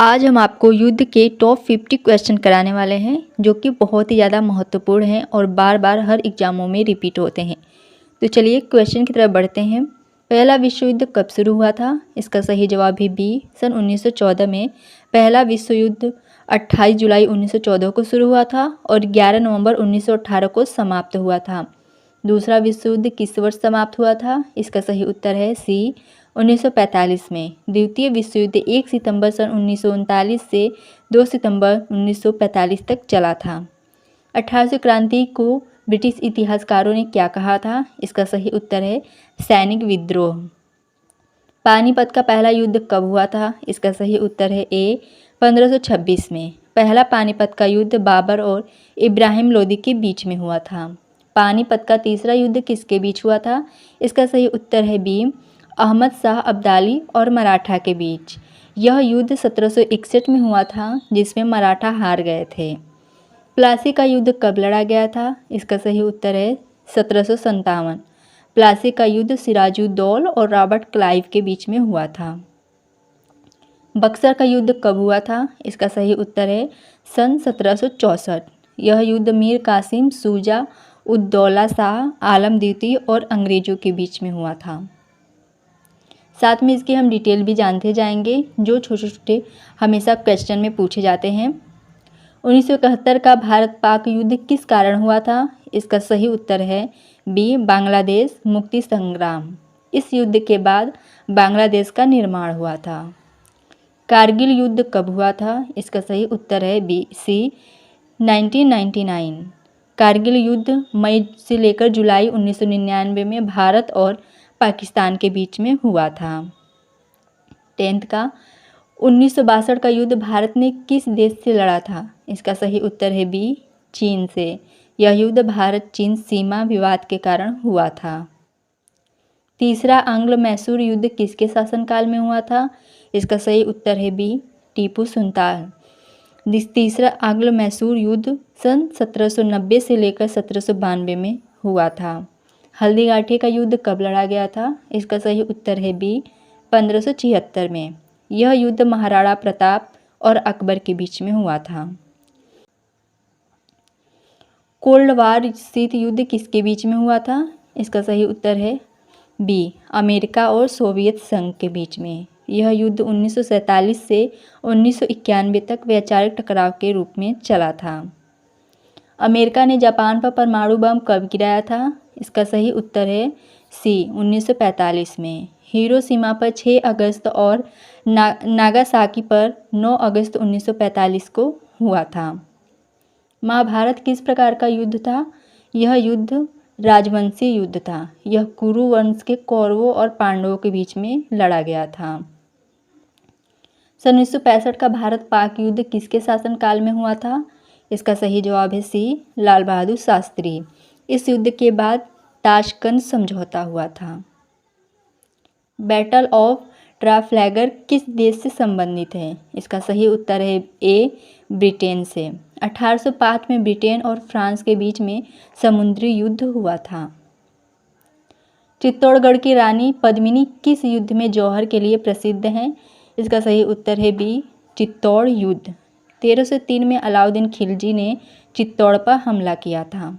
आज हम आपको युद्ध के टॉप 50 क्वेश्चन कराने वाले हैं जो कि बहुत ही ज़्यादा महत्वपूर्ण हैं और बार बार हर एग्जामों में रिपीट होते हैं। तो चलिए क्वेश्चन की तरफ बढ़ते हैं। पहला विश्व युद्ध कब शुरू हुआ था? इसका सही जवाब है बी, सन 1914 में। पहला विश्व युद्ध 28 जुलाई 1914 को शुरू हुआ था और 11 नवंबर 1918 को समाप्त हुआ था। दूसरा विश्व युद्ध किस वर्ष समाप्त हुआ था? इसका सही उत्तर है सी, 1945 में। द्वितीय विश्व युद्ध 1 सितंबर सन 1939 से 2 सितंबर 1945 तक चला था। 1800 क्रांति को ब्रिटिश इतिहासकारों ने क्या कहा था? इसका सही उत्तर है सैनिक विद्रोह। पानीपत का पहला युद्ध कब हुआ था? इसका सही उत्तर है ए, 1526 में। पहला पानीपत का युद्ध बाबर और इब्राहिम लोदी के बीच में हुआ था। पानीपत का तीसरा युद्ध किसके बीच हुआ था? इसका सही उत्तर है बी, अहमद शाह अब्दाली और मराठा के बीच। यह युद्ध 1761 में हुआ था जिसमें मराठा हार गए थे। प्लासी का युद्ध कब लड़ा गया था? इसका सही उत्तर है 1757। प्लासी का युद्ध सिराजुद्दौला और रॉबर्ट क्लाइव के बीच में हुआ था। बक्सर का युद्ध कब हुआ था? इसका सही उत्तर है सन 1764। यह युद्ध मीर कासिम, शुजा उद-दौला शाह आलम द्वितीय और अंग्रेजों के बीच में हुआ था। साथ में इसकी हम डिटेल भी जानते जाएंगे जो छोटे छोटे हमेशा क्वेश्चन में पूछे जाते हैं। 1971 का भारत पाक युद्ध किस कारण हुआ था? इसका सही उत्तर है बी, बांग्लादेश मुक्ति संग्राम। इस युद्ध के बाद बांग्लादेश का निर्माण हुआ था। कारगिल युद्ध कब हुआ था? इसका सही उत्तर है बी, सी, 1999। कारगिल युद्ध मई से लेकर जुलाई 1999 में भारत और पाकिस्तान के बीच में हुआ था। 10th का 1962 का युद्ध भारत ने किस देश से लड़ा था? इसका सही उत्तर है बी, चीन से। यह युद्ध भारत चीन सीमा विवाद के कारण हुआ था। तीसरा आंग्ल मैसूर युद्ध किसके शासनकाल में हुआ था? इसका सही उत्तर है बी, टीपू सुल्तान। तीसरा आंग्ल मैसूर युद्ध सन 1790 से लेकर 1792 में हुआ था। हल्दीघाटी का युद्ध कब लड़ा गया था? इसका सही उत्तर है बी, 1576 में। यह युद्ध महाराणा प्रताप और अकबर के बीच में हुआ था। कोल्ड वार शीत युद्ध किसके बीच में हुआ था? इसका सही उत्तर है बी, अमेरिका और सोवियत संघ के बीच में। यह युद्ध 1947 से 1991 तक वैचारिक टकराव के रूप में चला था। अमेरिका ने जापान पर परमाणु बम कब गिराया था? इसका सही उत्तर है सी, 1945 में। हिरोशिमा पर 6 अगस्त और नागासाकी पर 9 अगस्त 1945 को हुआ था। महाभारत किस प्रकार का युद्ध था? यह युद्ध राजवंशी युद्ध था। यह कुरु वंश के कौरवों और पांडवों के बीच में लड़ा गया था। सन 1965 का भारत पाक युद्ध किसके शासनकाल में हुआ था? इसका सही जवाब है सी, लाल बहादुर शास्त्री। इस युद्ध के बाद ताशकंद समझौता हुआ था। बैटल ऑफ ट्राफलैगर किस देश से संबंधित है? इसका सही उत्तर है ए, ब्रिटेन से। 1805 में ब्रिटेन और फ्रांस के बीच में समुद्री युद्ध हुआ था। चित्तौड़गढ़ की रानी पद्मिनी किस युद्ध में जौहर के लिए प्रसिद्ध हैं? इसका सही उत्तर है बी, चित्तौड़ युद्ध। 1303 में अलाउद्दीन खिलजी ने चित्तौड़ पर हमला किया था।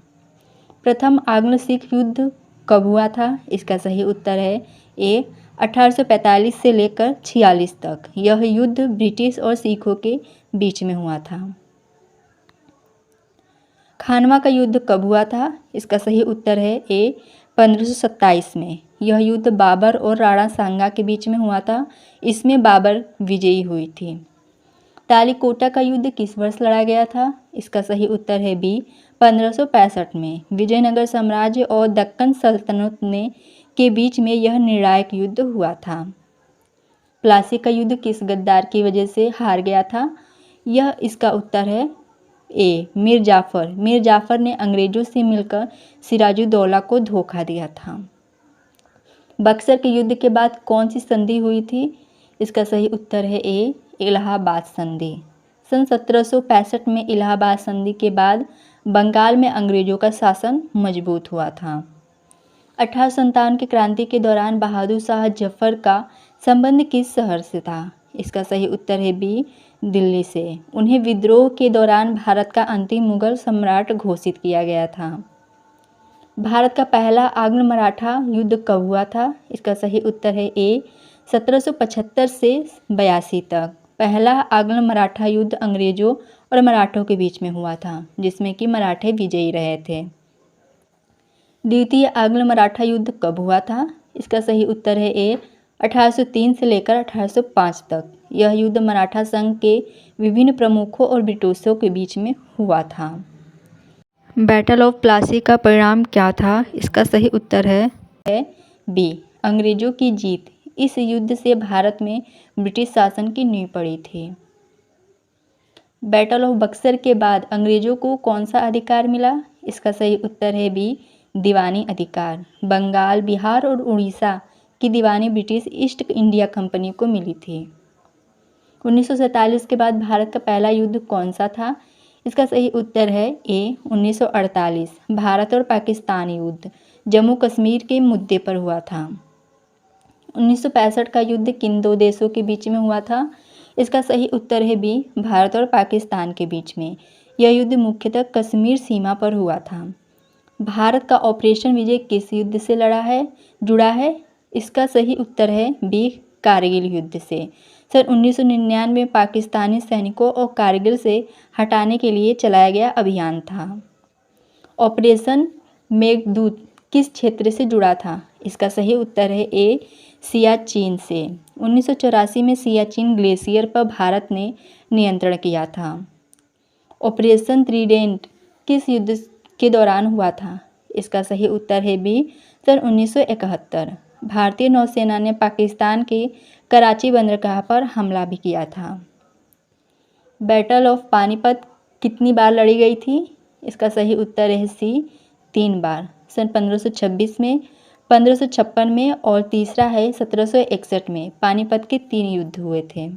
प्रथम आंग्ल सिख युद्ध कब हुआ था? इसका सही उत्तर है ए, 1845 से लेकर 46 तक। यह युद्ध ब्रिटिश और सिखों के बीच में हुआ था। खानवा का युद्ध कब हुआ था? इसका सही उत्तर है ए, 1527 में। यह युद्ध बाबर और राणा सांगा के बीच में हुआ था। इसमें बाबर विजयी हुई थी। तालीकोटा का युद्ध किस वर्ष लड़ा गया था? इसका सही उत्तर है बी, 1565 में। विजयनगर साम्राज्य और दक्कन सल्तनत के बीच में यह निर्णायक युद्ध हुआ था। प्लासी का युद्ध किस गद्दार की वजह से हार गया था? यह इसका उत्तर है ए, मीर जाफर। मीर जाफर ने अंग्रेजों से मिलकर सिराजुद्दौला को धोखा दिया था। बक्सर के युद्ध के बाद कौन सी संधि हुई थी? इसका सही उत्तर है ए, इलाहाबाद संधि। सन 1765 में इलाहाबाद संधि के बाद बंगाल में अंग्रेजों का शासन मजबूत हुआ था। 1857 की क्रांति के दौरान बहादुर शाह जफर का संबंध किस शहर से था? इसका सही उत्तर है बी, दिल्ली से। उन्हें विद्रोह के दौरान भारत का अंतिम मुगल सम्राट घोषित किया गया था। भारत का पहला आंग्ल मराठा युद्ध कब हुआ था? इसका सही उत्तर है ए 1775 से 82 तक। पहला आंग्ल मराठा युद्ध अंग्रेजों और मराठों के बीच में हुआ था, जिसमें कि मराठे विजयी रहे थे। द्वितीय आंग्ल मराठा युद्ध कब हुआ था? इसका सही उत्तर है ए 1803 से लेकर 1805 तक। यह युद्ध मराठा संघ के विभिन्न प्रमुखों और ब्रिटिशों के बीच में हुआ था। बैटल ऑफ प्लासी का परिणाम क्या था? इसका सही उत्तर है बी अंग्रेजों की जीत। इस युद्ध से भारत में ब्रिटिश शासन की नींव पड़ी थी। बैटल ऑफ बक्सर के बाद अंग्रेजों को कौन सा अधिकार मिला? इसका सही उत्तर है बी दीवानी अधिकार। बंगाल, बिहार और उड़ीसा की दीवानी ब्रिटिश ईस्ट इंडिया कंपनी को मिली थी। 1947 के बाद भारत का पहला युद्ध कौन सा था? इसका सही उत्तर है ए 1948। भारत और पाकिस्तान युद्ध जम्मू कश्मीर के मुद्दे पर हुआ था। 1965 का युद्ध किन दो देशों के बीच में हुआ था? इसका सही उत्तर है बी भारत और पाकिस्तान के बीच में। यह युद्ध मुख्यतः कश्मीर सीमा पर हुआ था। भारत का ऑपरेशन विजय किस युद्ध से जुड़ा है? इसका सही उत्तर है बी कारगिल युद्ध से। सन 1999 में पाकिस्तानी सैनिकों और कारगिल से हटाने के लिए चलाया गया अभियान था। ऑपरेशन मेघदूत किस क्षेत्र से जुड़ा था? इसका सही उत्तर है ए सियाचिन से। 1984 में सियाचिन ग्लेशियर पर भारत ने नियंत्रण किया था। ऑपरेशन ट्रीडेंट किस युद्ध के दौरान हुआ था? इसका सही उत्तर है बी सन 1971। भारतीय नौसेना ने पाकिस्तान के कराची बंदरगाह पर हमला भी किया था। बैटल ऑफ पानीपत कितनी बार लड़ी गई थी? इसका सही उत्तर है सी 3 बार। सन 1526 में, 1556 में और तीसरा है 1761 में। पानीपत के 3 युद्ध हुए थे।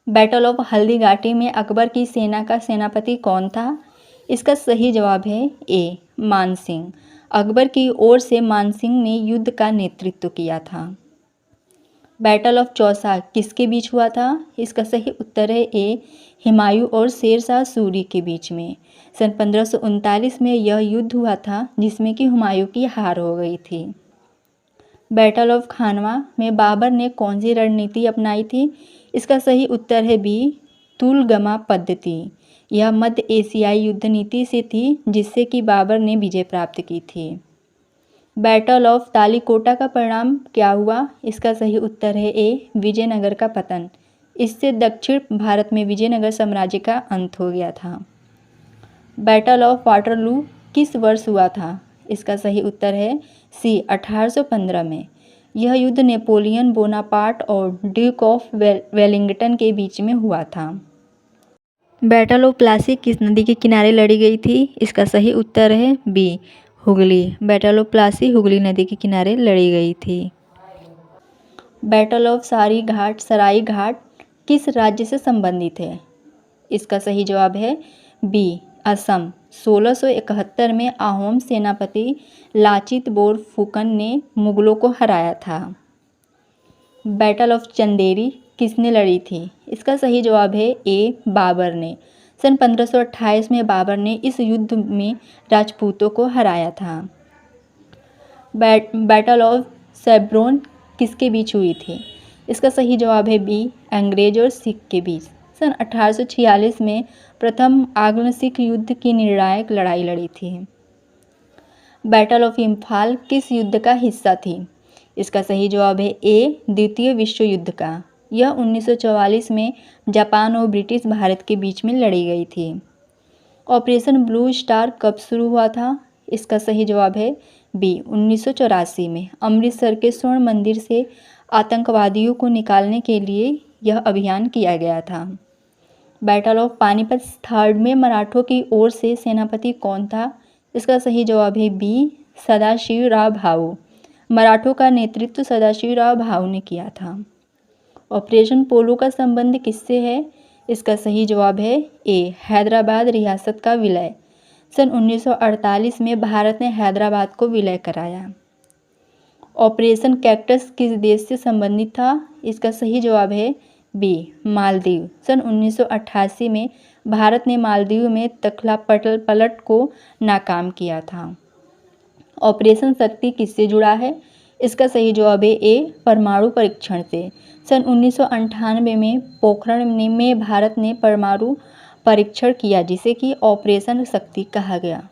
बैटल ऑफ हल्दी घाटी में अकबर की सेना का सेनापति कौन था? इसका सही जवाब है ए मान सिंह। अकबर की ओर से मान सिंह ने युद्ध का नेतृत्व किया था। बैटल ऑफ चौसा किसके बीच हुआ था? इसका सही उत्तर है ए हुमायूं और शेर शाह सूरी के बीच में। सन 1539 में यह युद्ध हुआ था, जिसमें कि हुमायूं की हार हो गई थी। बैटल ऑफ खानवा में बाबर ने कौन सी रणनीति अपनाई थी? इसका सही उत्तर है बी तुलगमा पद्धति। यह मध्य एशियाई युद्ध नीति से थी, जिससे कि बाबर ने विजय प्राप्त की थी। बैटल ऑफ तालीकोटा का परिणाम क्या हुआ? इसका सही उत्तर है ए विजयनगर का पतन। इससे दक्षिण भारत में विजयनगर साम्राज्य का अंत हो गया था। बैटल ऑफ वाटरलू किस वर्ष हुआ था? इसका सही उत्तर है सी 1815 में। यह युद्ध नेपोलियन बोनापार्ट और ड्यूक ऑफ वेलिंगटन के बीच में हुआ था। बैटल ऑफ प्लासी किस नदी के किनारे लड़ी गई थी? इसका सही उत्तर है b Hooghly. Battle of Plassey Hooghly नदी के किनारे लड़ी गई थी। बैटल ऑफ सराई घाट किस राज्य से संबंधित है? इसका सही जवाब है बी असम। 1671 में अहोम सेनापति लाचित बोरफुकन ने मुगलों को हराया था। बैटल ऑफ चंदेरी किसने लड़ी थी? इसका सही जवाब है ए बाबर ने। सन 1528 में बाबर ने इस युद्ध में राजपूतों को हराया था। बैटल ऑफ सेब्रोन किसके बीच हुई थी? इसका सही जवाब है बी अंग्रेज और सिख के बीच। सन 1846 में प्रथम आंग्ल सिख युद्ध की निर्णायक लड़ाई लड़ी थी। बैटल ऑफ इम्फाल किस युद्ध का हिस्सा थी? इसका सही जवाब है ए द्वितीय विश्व युद्ध का। यह 1944 में जापान और ब्रिटिश भारत के बीच में लड़ी गई थी। ऑपरेशन ब्लू स्टार कब शुरू हुआ था? इसका सही जवाब है बी 1984 में। अमृतसर के स्वर्ण मंदिर से आतंकवादियों को निकालने के लिए यह अभियान किया गया था। बैटल ऑफ पानीपत थर्ड में मराठों की ओर से सेनापति कौन था? इसका सही जवाब है बी सदाशिवराव भाऊ। मराठों का नेतृत्व सदाशिवराव भाऊ ने किया था। ऑपरेशन पोलो का संबंध किससे है? इसका सही जवाब है ए हैदराबाद रियासत का विलय। सन 1948 में भारत ने हैदराबाद को विलय कराया। ऑपरेशन कैक्टस किस देश से संबंधित था? इसका सही जवाब है बी मालदीव। सन 1988 में भारत ने मालदीव में तख्ला पलट को नाकाम किया था। ऑपरेशन शक्ति किससे जुड़ा है? इसका सही जवाब है ए परमाणु परीक्षण से। सन 1998 में पोखरण में भारत ने परमाणु परीक्षण किया जिसे कि ऑपरेशन शक्ति कहा गया।